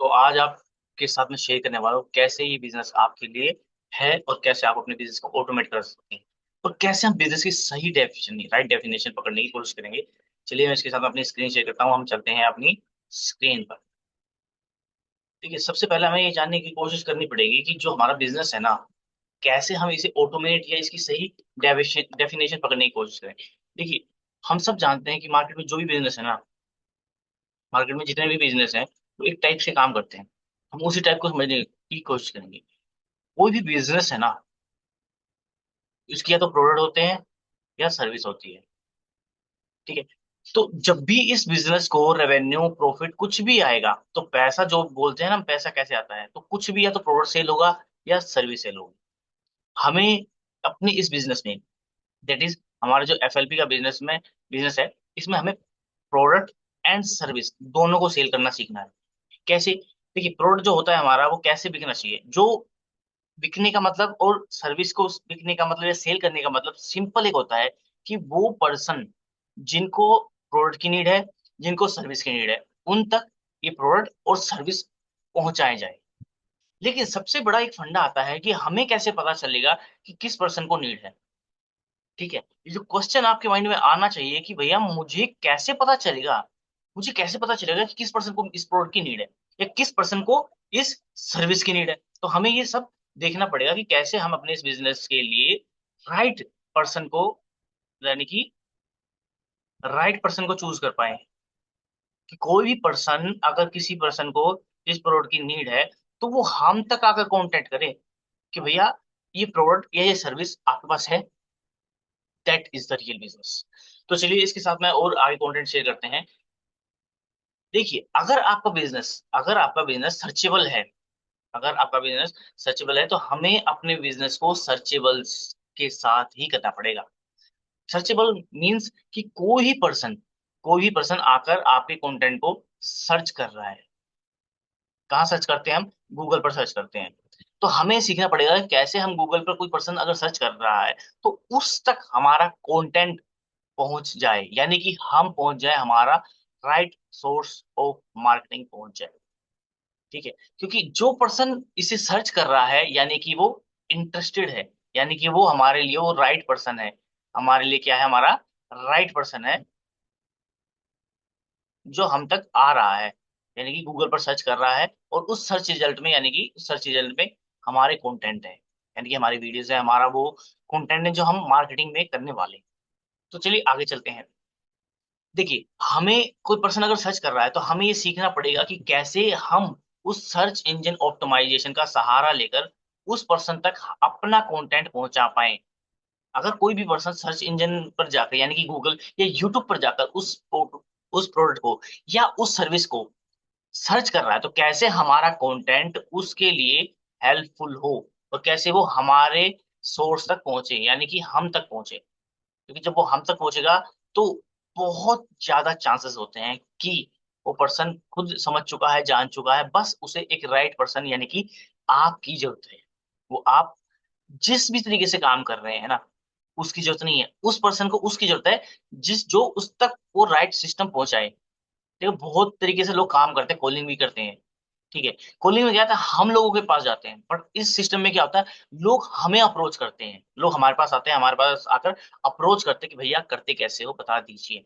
तो आज आपके साथ में शेयर करने वाला हूँ कैसे ये बिजनेस आपके लिए है और कैसे आप अपने बिजनेस को ऑटोमेट कर सकते हैं और कैसे हम बिजनेस की सही डेफिनेशन राइट डेफिनेशन पकड़ने की कोशिश करेंगे। चलिए मैं इसके साथ में अपनी स्क्रीन शेयर करता हूँ, हम चलते हैं अपनी स्क्रीन पर। ठीक है, सबसे पहले हमें ये जानने की कोशिश करनी पड़ेगी कि जो हमारा बिजनेस है ना, कैसे हम इसे ऑटोमेट या इसकी सही डेफिनेशन पकड़ने की कोशिश करें। देखिए, हम सब जानते हैं कि मार्केट में जो भी बिजनेस है ना, मार्केट में जितने भी बिजनेस हैं वो एक टाइप से काम करते हैं। हम उसी टाइप को समझने की कोशिश करेंगे। कोई भी बिजनेस है ना, इसकी या तो प्रोडक्ट होते हैं या सर्विस होती है। ठीक है, तो जब भी इस बिजनेस को रेवेन्यू प्रॉफिट कुछ भी आएगा तो पैसा जो बोलते हैं ना, पैसा कैसे आता है, तो कुछ भी या तो प्रोडक्ट सेल होगा या सर्विस सेल होगी। हमें अपनी इस बिजनेस में, दैट इज हमारा जो एफएलपी का बिजनेस है, इसमें हमें प्रोडक्ट एंड सर्विस दोनों को सेल करना सीखना है। कैसे? देखिए, प्रोडक्ट जो होता है हमारा वो कैसे बिकना चाहिए, जो बिकने का मतलब और सर्विस को बिकने का मतलब या सेल करने का मतलब सिंपल एक होता है कि वो पर्सन जिनको प्रोडक्ट की नीड है, जिनको सर्विस की नीड है, उन तक ये प्रोडक्ट और सर्विस पहुंचाए जाए। लेकिन सबसे बड़ा एक फंडा आता है कि हमें कैसे पता चलेगा कि किस पर्सन को नीड है। ठीक है, ये जो क्वेश्चन आपके माइंड में आना चाहिए कि भैया मुझे कैसे पता चलेगा, मुझे कैसे पता चलेगा कि किस पर्सन को इस प्रोडक्ट की नीड है या किस पर्सन को इस सर्विस की नीड है। तो हमें ये सब देखना पड़ेगा कि कैसे हम अपने इस बिजनेस के लिए राइट पर्सन को, यानी कि राइट पर्सन को चूज कर पाए। कि कोई भी पर्सन अगर किसी पर्सन को इस प्रोडक्ट की नीड है तो वो हम तक आकर कांटेक्ट करे कि भैया ये प्रोडक्ट या ये सर्विस आपके पास है। That is the real business. तो चलिए इसके साथ में और आगे कंटेंट शेयर करते हैं। देखिए, अगर आपका बिजनेस सर्चेबल है, अगर आपका बिजनेस सर्चेबल है तो हमें अपने बिजनेस को सर्चेबल के साथ ही करना पड़ेगा। सर्चेबल मींस कि कोई भी पर्सन आकर आपके कंटेंट को सर्च कर रहा है। कहाँ सर्च करते हैं हम? गूगल पर सर्च करते हैं। तो हमें सीखना पड़ेगा कि कैसे हम गूगल पर कोई पर्सन अगर सर्च कर रहा है तो उस तक हमारा कंटेंट पहुंच जाए, यानी कि हम पहुंच जाए, हमारा राइट सोर्स ऑफ मार्केटिंग पहुंच जाए। ठीक है, क्योंकि जो पर्सन इसे सर्च कर रहा है यानी कि वो इंटरेस्टेड है, यानी कि वो हमारे लिए वो राइट पर्सन है। हमारे लिए क्या है? हमारा राइट पर्सन है जो हम तक आ रहा है, यानी कि गूगल पर सर्च कर रहा है और उस सर्च रिजल्ट में, यानी कि सर्च रिजल्ट में हमारे कंटेंट है, यानी कि हमारी वीडियोस है, हमारा वो कंटेंट है जो हम मार्केटिंग में करने वाले हैं। तो चलिए आगे चलते हैं। देखिए, हमें कोई पर्सन अगर सर्च कर रहा है तो हमें ये सीखना पड़ेगा कि कैसे हम उस सर्च इंजन ऑप्टिमाइजेशन का सहारा लेकर उस पर्सन तक अपना कंटेंट पहुंचा पाए। अगर कोई भी पर्सन सर्च इंजन पर जाकर, यानी कि गूगल या यूट्यूब पर जाकर उस प्रोडक्ट को या उस सर्विस को सर्च कर रहा है तो कैसे हमारा कंटेंट उसके लिए हेल्पफुल हो और कैसे वो हमारे सोर्स तक पहुंचे, यानी कि हम तक पहुंचे। क्योंकि जब वो हम तक पहुंचेगा तो बहुत ज्यादा चांसेस होते हैं कि वो पर्सन खुद समझ चुका है, जान चुका है, बस उसे एक राइट पर्सन यानी कि आपकी जरूरत है। वो आप जिस भी तरीके से काम कर रहे हैं ना, उसकी जरूरत नहीं है, उस पर्सन को उसकी जरूरत है जिस जो उस तक वो राइट सिस्टम पहुंचाए। देखो, बहुत तरीके से लोग काम करते हैं, कॉलिंग भी करते हैं। ठीक है, कॉलिंग में क्या होता है, हम लोगों के पास जाते हैं, बट इस सिस्टम में क्या होता है, लोग हमें अप्रोच करते हैं, लोग हमारे पास आते हैं, हमारे पास आकर अप्रोच करते हैं कि भैया करते कैसे हो, बता दीजिए।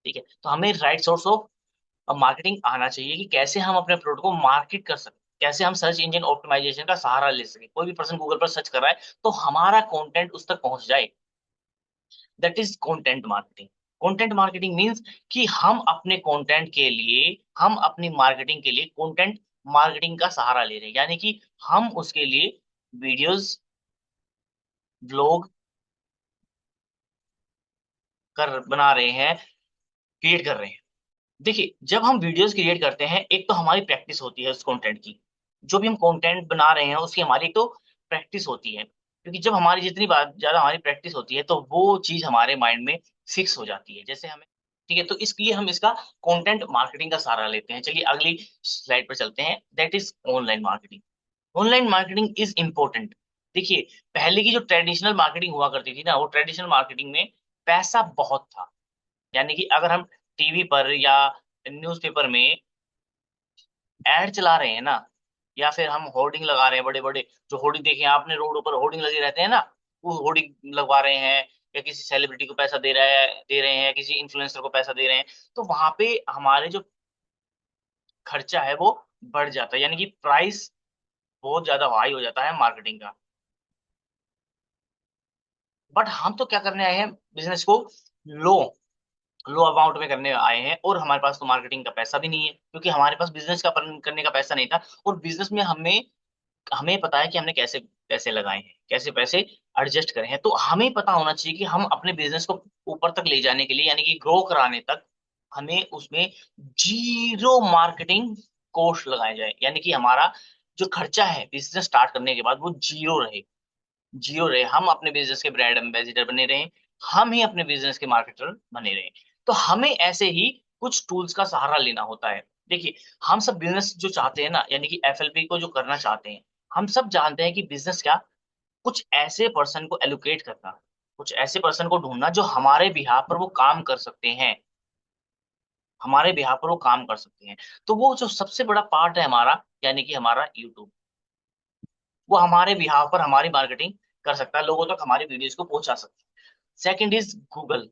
ठीक है, तो हमें राइट सोर्स ऑफ मार्केटिंग आना चाहिए कि कैसे हम अपने प्रोडक्ट को मार्केट कर सकते, कैसे हम सर्च इंजन ऑप्टिमाइजेशन का सहारा ले सके। कोई भी पर्सन गूगल पर सर्च कर रहा है तो हमारा कंटेंट उस तक पहुंच जाए। That is content marketing. Content marketing means कि हम अपनी मार्केटिंग के लिए कंटेंट मार्केटिंग का सहारा ले रहे हैं, यानी कि हम उसके लिए वीडियोस, ब्लॉग कर बना रहे हैं, क्रिएट कर रहे हैं। देखिए, जब हम वीडियोस क्रिएट करते हैं एक तो हमारी प्रैक्टिस होती है उस कंटेंट की। जो भी हम कंटेंट बना रहे हैं उसकी हमारी एक तो प्रैक्टिस होती है, क्योंकि जब हमारी जितनी बात ज्यादा हमारी प्रैक्टिस होती है तो वो चीज हमारे माइंड में फिक्स हो जाती है, जैसे हमें। ठीक है, तो इसलिए हम इसका कंटेंट मार्केटिंग का सहारा लेते हैं। चलिए अगली स्लाइड पर चलते हैं, that is online marketing. Online marketing is important. देखिए, पहले की जो ट्रेडिशनल मार्केटिंग हुआ करती थी ना, वो ट्रेडिशनल मार्केटिंग में पैसा बहुत था। यानी कि अगर हम टीवी पर या न्यूज़पेपर में एड चला रहे हैं ना, या फिर हम होर्डिंग लगा रहे हैं बड़े बड़े, जो होर्डिंग देखे हैं आपने, रोड पर होर्डिंग लगे रहते हैं ना, वो होर्डिंग लगवा रहे हैं, या किसी सेलिब्रिटी को पैसा दे रहे हैं, किसी इन्फ्लुएंसर को पैसा दे रहे हैं, तो वहां पे हमारे जो खर्चा है वो बढ़ जाता है, यानी कि प्राइस बहुत ज्यादा हाई हो जाता है मार्केटिंग का। बट हम तो क्या करने आए हैं, बिजनेस को लो लो अमाउंट में करने आए हैं, और हमारे पास तो मार्केटिंग का पैसा भी नहीं है, क्योंकि हमारे पास बिजनेस का करने का पैसा नहीं था। और बिजनेस में हमें हमें पता है कि हमने कैसे पैसे लगाए हैं, कैसे पैसे एडजस्ट करे हैं, तो हमें पता होना चाहिए कि हम अपने बिजनेस को ऊपर तक ले जाने के लिए, यानी कि ग्रो कराने तक, हमें उसमें जीरो मार्केटिंग कॉस्ट लगाए जाए, यानी कि हमारा जो खर्चा है बिजनेस स्टार्ट करने के बाद वो जीरो रहे। जियो रहे, हम अपने बिजनेस के ब्रांड एम्बेसडर बने रहे, हम ही अपने बिजनेस के मार्केटर बने रहे। तो हमें ऐसे ही कुछ टूल्स का सहारा लेना होता है। देखिए, हम सब बिजनेस जो चाहते हैं ना, यानी कि एफएलपी को जो करना चाहते हैं, हम सब जानते हैं कि बिजनेस क्या, कुछ ऐसे पर्सन को एलोकेट करना, कुछ ऐसे पर्सन को ढूंढना जो हमारे बिहाफ पर वो काम कर सकते हैं, हमारे बिहाफ पर वो काम कर सकते हैं। तो वो जो सबसे बड़ा पार्ट है हमारा, यानी कि हमारा यूट्यूब, वो हमारे बिहाफ पर हमारी मार्केटिंग कर सकता है, लोगों तक हमारी वीडियोस को पहुंचा सकता है। सेकंड इज गूगल,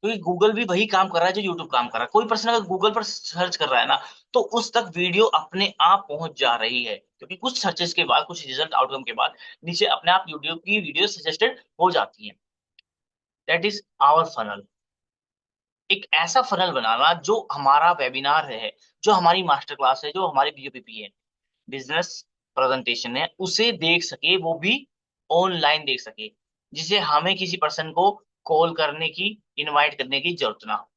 क्योंकि गूगल भी वही काम कर रहा है जो यूट्यूब काम कर रहा है। कोई पर्सन अगर गूगल पर सर्च कर रहा है ना, तो उस तक वीडियो अपने आप पहुंच जा रही है, क्योंकि कुछ सर्चेस के बाद, कुछ रिजल्ट आउटकम के बाद नीचे अपने आप यूट्यूब की वीडियो सजेस्टेड हो जाती है। That is our funnel. एक ऐसा फनल बनाना जो हमारा वेबिनार है, जो हमारी मास्टर क्लास है, जो हमारी बीओपीपी है, बिजनेस प्रेजेंटेशन है, उसे देख सके, वो भी ऑनलाइन देख सके, जिसे हमें किसी पर्सन को कॉल करने की, इनवाइट करने की जरूरत ना हो।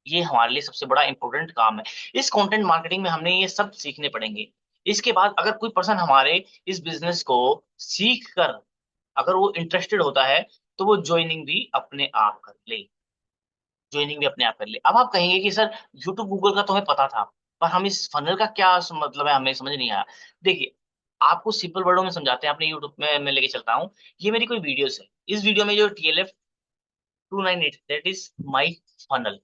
ये हमारे लिए सबसे बड़ा इंपॉर्टेंट काम है। इस कंटेंट मार्केटिंग में हमने ये सब सीखने पड़ेंगे। इसके बाद अगर कोई पर्सन हमारे इस बिजनेस को सीख कर, अगर वो इंटरेस्टेड होता है, तो वो ज्वाइनिंग भी अपने आप कर ले, ज्वाइनिंग भी अपने आप कर ले। अब आप कहेंगे कि सर, यूट्यूब गूगल का तो हमें पता था, पर हम इस फनल का क्या मतलब है, हमें समझ नहीं आया। देखिए, आपको सिंपल वर्डों में समझाते हैं, अपने यूट्यूब में मैं लेके चलता हूँ। ये मेरी कोई वीडियोस है, इस वीडियो में जो TLF 298, that is my funnel.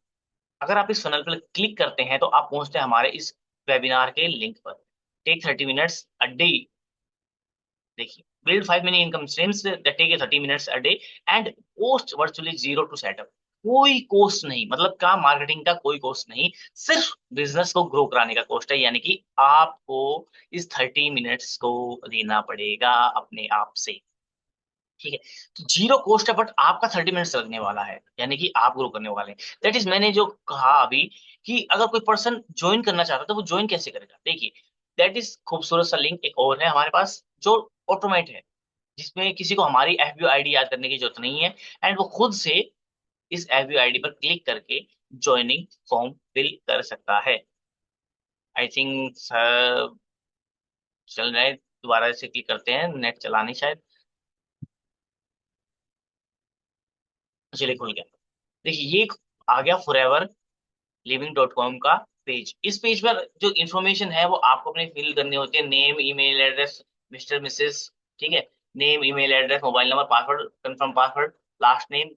अगर आप इस फनल पर क्लिक करते हैं तो आप पहुंचते हैं हमारे इस वेबिनार के लिंक पर। टेक 30 मिनट्स अ डे, देखिए, build 5 mini income streams that take 30 minutes a day and cost virtually zero to setup. कोई कोस्ट नहीं, मतलब का मार्केटिंग का कोई कोस्ट नहीं, सिर्फ बिजनेस को ग्रो कराने का कोस्ट है, यानी कि आपको इस 30 मिनट्स को देना पड़ेगा अपने आप से। ठीक है, तो जीरो कॉस्ट है, बट आपका 30 मिनट्स लगने वाला है, यानी कि आप ग्रो करने वाले हैं। दैट इज, मैंने जो कहा अभी, कि अगर कोई पर्सन ज्वाइन करना चाहता है तो वो ज्वाइन कैसे करेगा। देखिए, दैट इज खूबसूरत सा लिंक एक और है हमारे पास, जो ऑटोमेट है, जिसमें किसी को हमारी FBO आईडी याद करने की जरूरत नहीं है, एंड वो खुद से इस FBO आईडी पर क्लिक करके ज्वाइनिंग फॉर्म फिल कर सकता है। आई थिंक चल रहा है, दोबारा से क्लिक करते हैं, नेट चलानी शायद। चलिए, खुल गया। देखिए, ये आ गया फॉरएवर लिविंग.com का पेज। इस पेज पर जो इन्फॉर्मेशन है वो आपको अपने फिल करनी होती है, name, email address, mister Mrs, ठीक है, name, email address, mobile number, password, confirm password, last name,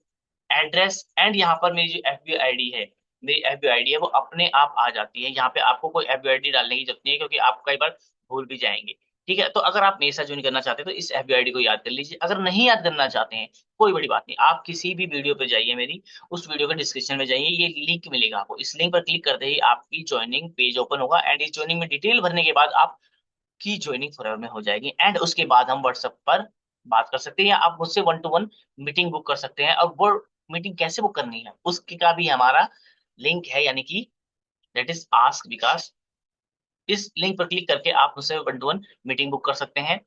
address, and यहाँ पर मेरी जो FBO आईडी है, मेरी FBO आईडी है वो अपने आप आ जाती है। यहाँ पे आपको कोई FBO आईडी डालने की जरूरत नहीं है, क्योंकि आप कई बार भूल भी जाएंगे। ठीक है, तो अगर आप मेरे साथ ज्वाइन करना चाहते हैं तो इस FBO आईडी को याद कर लीजिए। अगर नहीं याद करना चाहते हैं, कोई बड़ी बात नहीं, आप किसी भी वीडियो पे जाइए मेरी, उस वीडियो के डिस्क्रिप्शन में जाइए, ये लिंक मिलेगा आपको, इस लिंक पर क्लिक करते ही आपकी ज्वाइनिंग पेज ओपन होगा, एंड इस ज्वाइनिंग में डिटेल भरने के बाद आपकी ज्वाइनिंग फॉरएवर में हो जाएगी, एंड उसके बाद हम व्हाट्सएप पर बात कर सकते हैं, या आप मुझसे 1 to 1 मीटिंग बुक कर सकते हैं। और वो मीटिंग कैसे बुक करनी है उसकी का भी हमारा लिंक है, यानी कि दैट इज आस्क विकास। इस लिंक पर क्लिक करके आप मुझसे 1 to 1 मीटिंग बुक कर सकते हैं।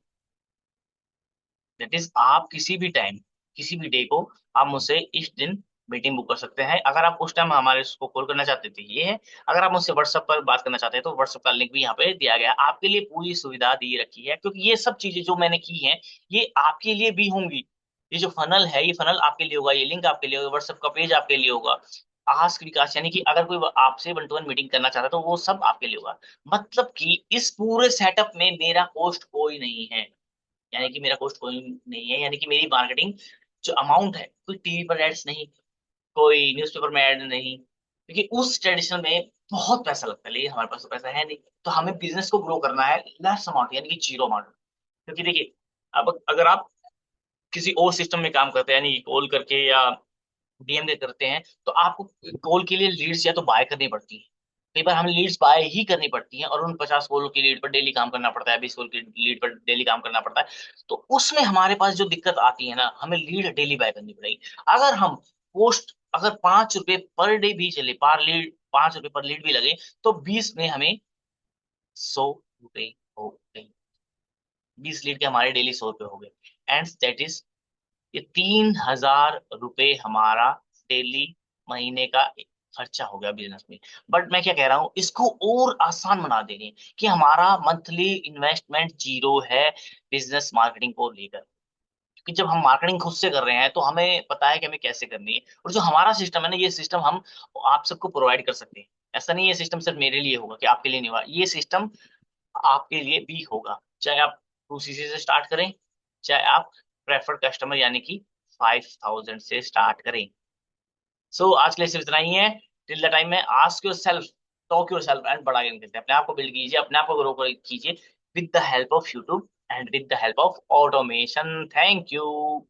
दैट इज, आप किसी भी टाइम, किसी भी डे को आप मुझसे इस दिन मीटिंग बुक कर सकते हैं। अगर आप उस टाइम हमारे उसको कॉल करना चाहते थे, ये है। अगर आप मुझसे व्हाट्सएप पर बात करना चाहते हैं तो व्हाट्सएप का लिंक भी यहाँ पे दिया गया है, आपके लिए पूरी सुविधा दी रखी है, क्योंकि ये सब चीजें जो मैंने की हैं, ये आपके लिए भी होंगी। ये जो फनल है, ये फनल आपके लिए होगा, ये लिंक आपके लिए होगा, व्हाट्सएप का पेज आपके लिए होगा। आस्क विकास, यानी कि अगर कोई आपसे 1 to 1 मीटिंग करना चाहता है तो वो सब आपके लिए होगा। मतलब कि इस पूरे सेटअप में मेरा कॉस्ट कोई नहीं है, यानी कि मेरा कॉस्ट कोई नहीं है, यानी कि मेरी मार्केटिंग जो अमाउंट है, कोई टीवी पर एड्स नहीं, कोई न्यूज़पेपर में एड नहीं, क्योंकि उस ट्रेडिशनल में बहुत पैसा लगता है, लेकिन हमारे पास तो पैसा है नहीं। तो हमें बिजनेस को ग्रो करना है लेस अमाउंट, यानी कि जीरो अमाउंट। क्योंकि देखिए, अब अगर आप किसी और सिस्टम में काम करते हैं, यानी कॉल करके या डीएम के करते हैं, तो आपको कॉल के लिए लीड्स या तो बाय करनी पड़ती है। कई बार हमें लीड्स बाय ही करनी पड़ती हैं, और उन 50 कॉल की लीड पर डेली काम करना पड़ता है, 20 कॉल की लीड पर डेली काम करना पड़ता है। तो उसमें हमारे पास जो दिक्कत आती है ना, हमें लीड डेली बाय करनी पड़ेगी। अगर हम पोस्ट, अगर 5 रुपए पर डे भी चले, पर लीड 5 रुपए पर लीड भी लगे, तो 20 में हमें 100 रुपए हो गए। 20 लीड के हमारे डेली 100 रुपए हो गए। एंड दैट इज, ये 3,000 रुपए हमारा डेली महीने का खर्चा हो गया बिजनेस में। बट मैं क्या कह रहा हूँ, इसको और आसान बना देंगे कि हमारा मंथली इन्वेस्टमेंट जीरो है बिजनेस मार्केटिंग को लेकर। क्योंकि जब हम मार्केटिंग खुद से कर रहे हैं, तो हमें पता है कि हमें कैसे करनी है। और जो हमारा सिस्टम है ना, ये सिस्टम हम आप सबको प्रोवाइड कर सकते हैं। ऐसा नहीं है सिस्टम सिर्फ मेरे लिए होगा कि आपके लिए नहीं होगा, ये सिस्टम आपके लिए भी होगा। चाहे आप 2cc से स्टार्ट करें, चाहे आप प्रेफर्ड कस्टमर यानी कि 5,000 से स्टार्ट करें। सो आज के लिए सिर्फ इतना ही है। टिल द टाइम में ask your self, talk your self and बड़ा गेम खेलते हैं। अपने आप को बिल्ड कीजिए, अपने आप को ग्रो कीजिए, with the help of YouTube and with the help of automation. Thank you.